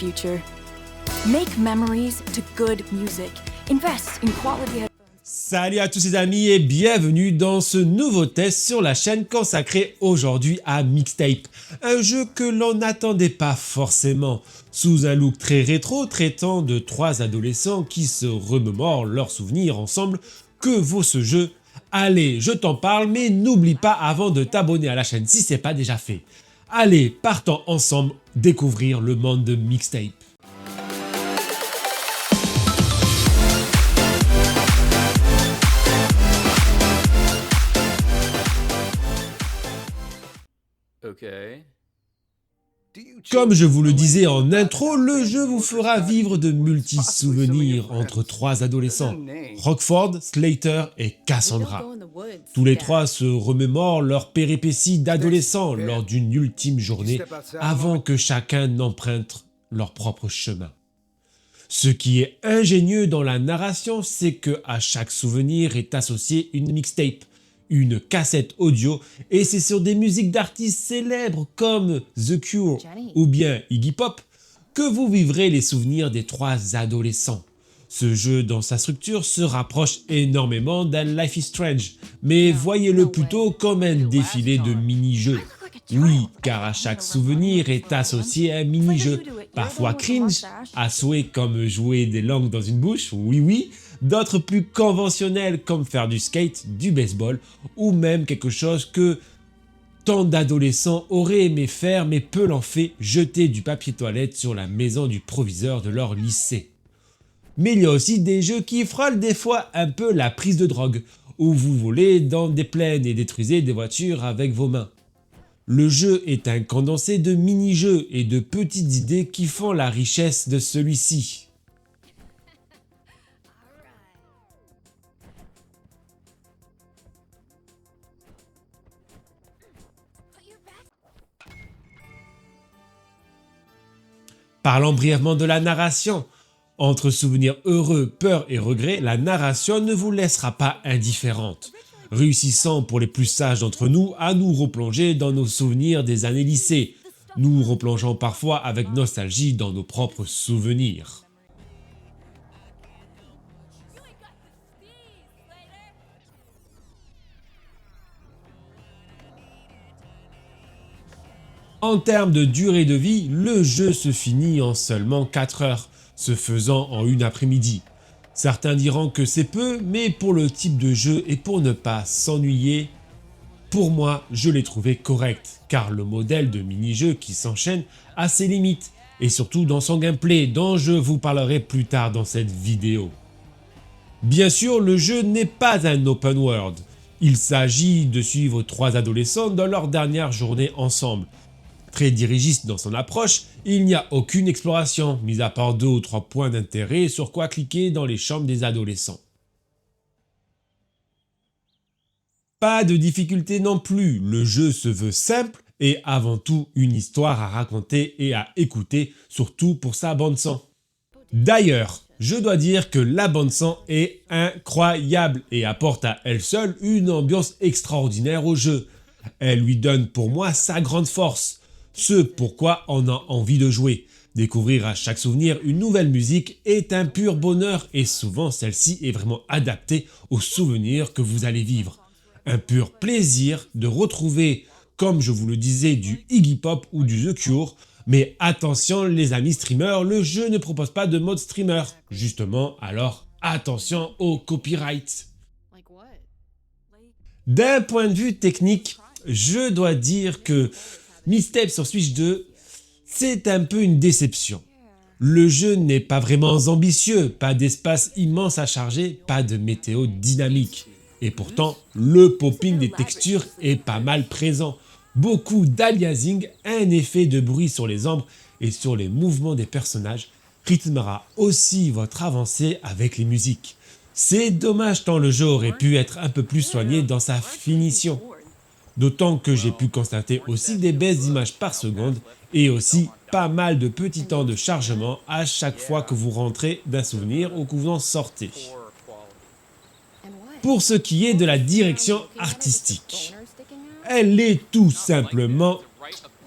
future. Make memories to good music. Invest in quality headphones. Salut à tous les amis et bienvenue dans ce nouveau test sur la chaîne consacrée aujourd'hui à Mixtape. Un jeu que l'on n'attendait pas forcément, sous un look très rétro traitant de trois adolescents qui se remémorent leurs souvenirs ensemble. Que vaut ce jeu? Allez, je t'en parle, mais n'oublie pas avant de t'abonner à la chaîne si c'est pas déjà fait. Allez, partons ensemble découvrir le monde de Mixtape. Okay. Comme je vous le disais en intro, le jeu vous fera vivre de multi-souvenirs entre trois adolescents, Rockford, Slater et Cassandra. Tous les trois se remémorent leurs péripéties d'adolescents lors d'une ultime journée avant que chacun n'emprunte leur propre chemin. Ce qui est ingénieux dans la narration, c'est que à chaque souvenir est associée une mixtape, une cassette audio, et c'est sur des musiques d'artistes célèbres comme The Cure ou bien Iggy Pop que vous vivrez les souvenirs des trois adolescents. Ce jeu dans sa structure se rapproche énormément d'un Life is Strange, mais voyez-le plutôt comme un défilé de mini-jeux. Oui, car à chaque souvenir est associé un mini-jeu, parfois cringe, à souhait comme jouer des langues dans une bouche, oui, d'autres plus conventionnels comme faire du skate, du baseball, ou même quelque chose que tant d'adolescents auraient aimé faire mais peu l'ont fait, jeter du papier toilette sur la maison du proviseur de leur lycée. Mais il y a aussi des jeux qui frôlent des fois un peu la prise de drogue, où vous volez dans des plaines et détruisez des voitures avec vos mains. Le jeu est un condensé de mini-jeux et de petites idées qui font la richesse de celui-ci. Parlons brièvement de la narration. Entre souvenirs heureux, peur et regrets, la narration ne vous laissera pas indifférente, réussissant pour les plus sages d'entre nous à nous replonger dans nos souvenirs des années lycée, nous replongeant parfois avec nostalgie dans nos propres souvenirs. En termes de durée de vie, le jeu se finit en seulement 4 heures, se faisant en une après-midi. Certains diront que c'est peu, mais pour le type de jeu et pour ne pas s'ennuyer, pour moi, je l'ai trouvé correct, car le modèle de mini-jeu qui s'enchaîne a ses limites, et surtout dans son gameplay, dont je vous parlerai plus tard dans cette vidéo. Bien sûr, le jeu n'est pas un open world. Il s'agit de suivre trois adolescents dans leur dernière journée ensemble. Très dirigiste dans son approche, il n'y a aucune exploration, mis à part 2 ou 3 points d'intérêt sur quoi cliquer dans les chambres des adolescents. Pas de difficulté non plus, le jeu se veut simple et avant tout une histoire à raconter et à écouter, surtout pour sa bande-son. D'ailleurs, je dois dire que la bande-son est incroyable et apporte à elle seule une ambiance extraordinaire au jeu. Elle lui donne pour moi sa grande force. Ce pourquoi on a envie de jouer. Découvrir à chaque souvenir une nouvelle musique est un pur bonheur et souvent celle-ci est vraiment adaptée aux souvenirs que vous allez vivre. Un pur plaisir de retrouver, comme je vous le disais, du Iggy Pop ou du The Cure. Mais attention les amis streamers, le jeu ne propose pas de mode streamer. Justement, alors attention au copyright. D'un point de vue technique, je dois dire que Mixtape sur Switch 2, c'est un peu une déception. Le jeu n'est pas vraiment ambitieux, pas d'espace immense à charger, pas de météo dynamique. Et pourtant, le popping des textures est pas mal présent. Beaucoup d'aliasing, un effet de bruit sur les ombres et sur les mouvements des personnages rythmera aussi votre avancée avec les musiques. C'est dommage tant le jeu aurait pu être un peu plus soigné dans sa finition. D'autant que j'ai pu constater aussi des baisses d'images par seconde et aussi pas mal de petits temps de chargement à chaque fois que vous rentrez d'un souvenir ou que vous en sortez. Pour ce qui est de la direction artistique, elle est tout simplement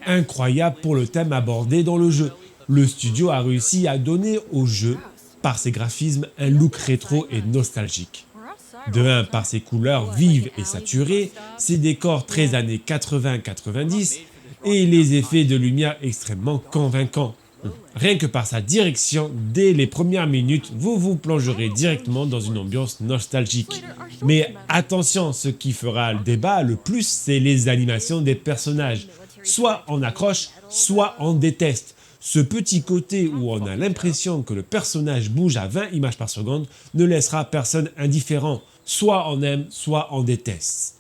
incroyable pour le thème abordé dans le jeu. le studio a réussi à donner au jeu, par ses graphismes, un look rétro et nostalgique. De un, par ses couleurs vives et saturées, ses décors très années 80-90 et les effets de lumière extrêmement convaincants. Rien que par sa direction, dès les premières minutes, vous vous plongerez directement dans une ambiance nostalgique. Mais attention, ce qui fera le débat le plus, c'est les animations des personnages. Soit on accroche, soit on déteste. Ce petit côté où on a l'impression que le personnage bouge à 20 images par seconde ne laissera personne indifférent. Soit on aime, soit on déteste.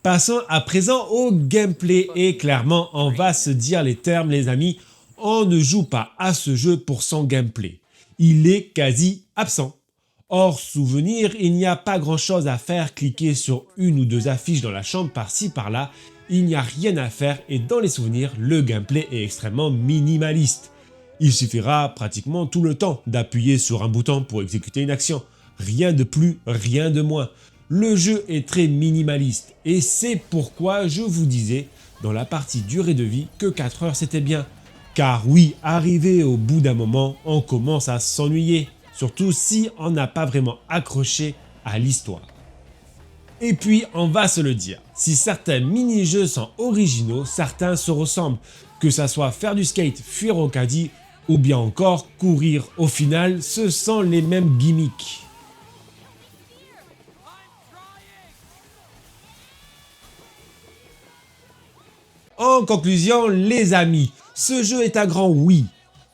Passons à présent au gameplay et clairement on va se dire les termes les amis, on ne joue pas à ce jeu pour son gameplay. Il est quasi absent. Hors souvenir, il n'y a pas grand chose à faire, cliquer sur une ou deux affiches dans la chambre par-ci par-là, il n'y a rien à faire et dans les souvenirs, le gameplay est extrêmement minimaliste. Il suffira pratiquement tout le temps d'appuyer sur un bouton pour exécuter une action. Rien de plus, rien de moins. Le jeu est très minimaliste et c'est pourquoi je vous disais dans la partie durée de vie que 4 heures c'était bien. Car oui, arrivé au bout d'un moment, on commence à s'ennuyer, surtout si on n'a pas vraiment accroché à l'histoire. Et puis on va se le dire, si certains mini-jeux sont originaux, certains se ressemblent, que ça soit faire du skate, fuir au caddie ou bien encore courir. Au final, ce sont les mêmes gimmicks. En conclusion, les amis, ce jeu est un grand oui.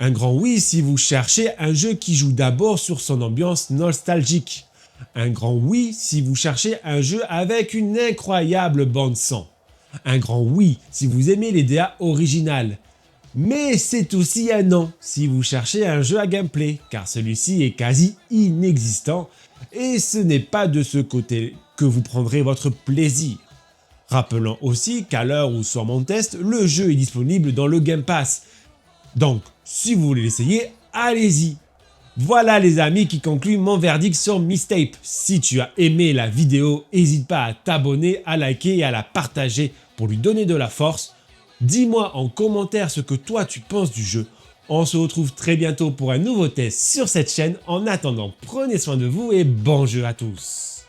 Un grand oui si vous cherchez un jeu qui joue d'abord sur son ambiance nostalgique. Un grand oui si vous cherchez un jeu avec une incroyable bande-son. Un grand oui si vous aimez les DA originales. Mais c'est aussi un non si vous cherchez un jeu à gameplay, car celui-ci est quasi inexistant et ce n'est pas de ce côté que vous prendrez votre plaisir. Rappelons aussi qu'à l'heure où sort mon test, le jeu est disponible dans le Game Pass. Donc, si vous voulez l'essayer, allez-y. Voilà les amis qui concluent mon verdict sur Mistape. Si tu as aimé la vidéo, n'hésite pas à t'abonner, à liker et à la partager pour lui donner de la force. Dis-moi en commentaire ce que toi tu penses du jeu. On se retrouve très bientôt pour un nouveau test sur cette chaîne. En attendant, prenez soin de vous et bon jeu à tous.